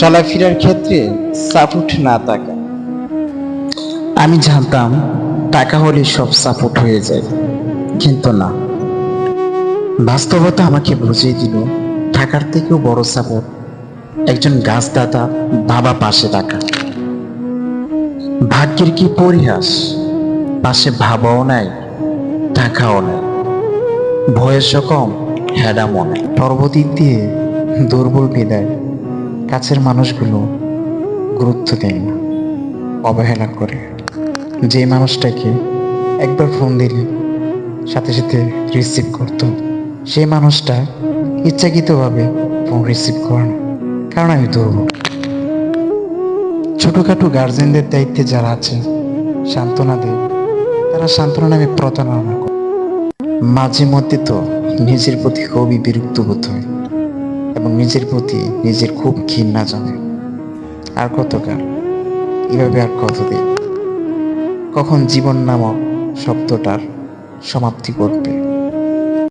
চলাফেরার ক্ষেত্রে সাপোর্ট না থাকা। আমি জানতাম টাকা হলে সব সাপোর্ট হয়ে যায়, কিন্তু না। বাস্তবতা আমাকে বুঝিয়ে দিল টাকার থেকেও বড় সাপোর্ট একজন গাছদাতা বাবা পাশে থাকা। ভাগ্যের কি পরিহাস, পাশে বাবাও নাই, টাকাও নাই, বয়সও কম, হ্যাডামও নাই। সর্বদিক দিয়ে দুর্বল বিদায় কাছের মানুষগুলো গুরুত্ব দেয় না, অবহেলা করে। যে মানুষটাকে একবার ফোন দিলে সাথে সাথে রিসিভ করতো, সেই মানুষটা ইচ্ছাকৃতভাবে ফোন রিসিভ করে না, কারণ আমি দুর্বল। ছোটখাটো গার্জেনদের দায়িত্বে যারা আছে সান্ত্বনা দেয়, তারা সান্ত্বনা নামে প্রতারণা করে। মাঝে মধ্যে তো নিজের প্রতি খুবই বিরক্ত বোধ হয় এবং নিজের প্রতি নিজের খুব ঘৃণা জমে। আর কতকাল এভাবে, আর কতদিন? কখন জীবন নামক শব্দটার সমাপ্তি ঘটবে?